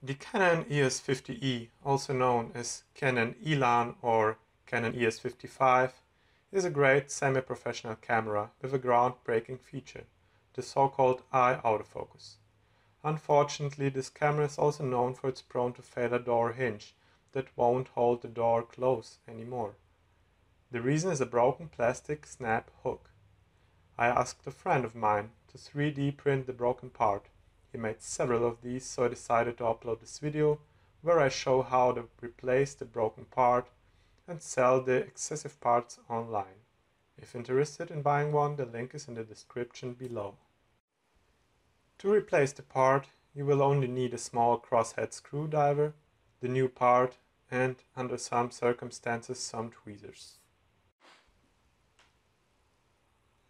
The Canon EOS 50E, also known as Canon Elan or Canon EOS 55, is a great semi-professional camera with a groundbreaking feature, the so-called eye autofocus. Unfortunately, this camera is also known for its prone-to-failure door hinge that won't hold the door closed anymore. The reason is a broken plastic snap hook. I asked a friend of mine to 3D print the broken part. He made several of these, so I decided to upload this video where I show how to replace the broken part and sell the excessive parts online. If interested in buying one, the link is in the description below. To replace the part, you will only need a small crosshead screwdriver, the new part, and under some circumstances some tweezers.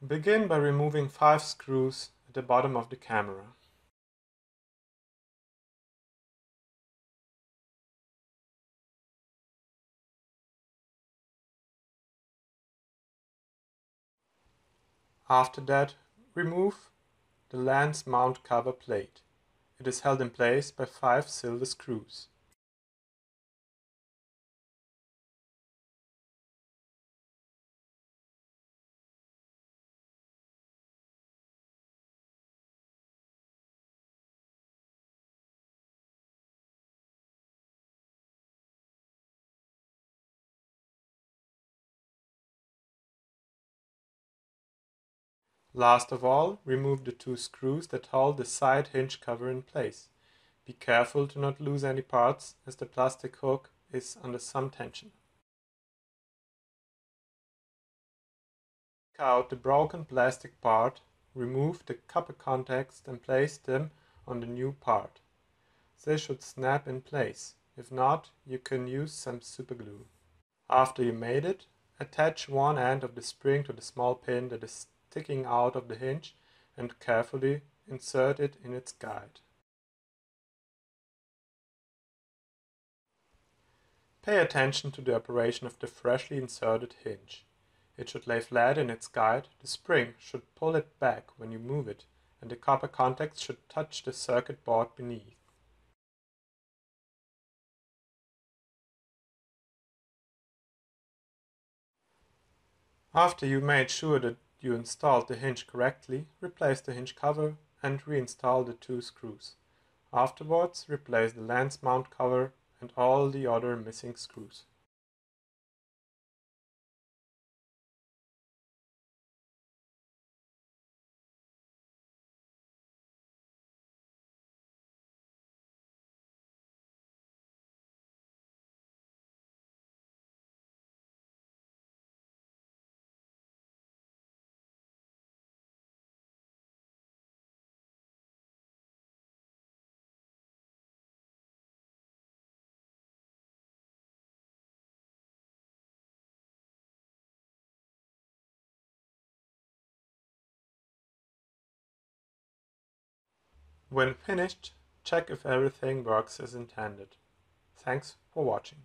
Begin by removing 5 screws at the bottom of the camera. After that, remove the lens mount cover plate. It is held in place by 5 silver screws. Last of all, remove the 2 screws that hold the side hinge cover in place. Be careful to not lose any parts, as the plastic hook is under some tension. Take out the broken plastic part, remove the copper contacts and place them on the new part. They should snap in place. If not, you can use some super glue. After you made it, attach one end of the spring to the small pin that is sticking out of the hinge and carefully insert it in its guide. Pay attention to the operation of the freshly inserted hinge. It should lay flat in its guide, the spring should pull it back when you move it, and the copper contacts should touch the circuit board beneath. After you made sure that you installed the hinge correctly, replace the hinge cover and reinstall the 2 screws. Afterwards, replace the lens mount cover and all the other missing screws. When finished, check if everything works as intended. Thanks for watching.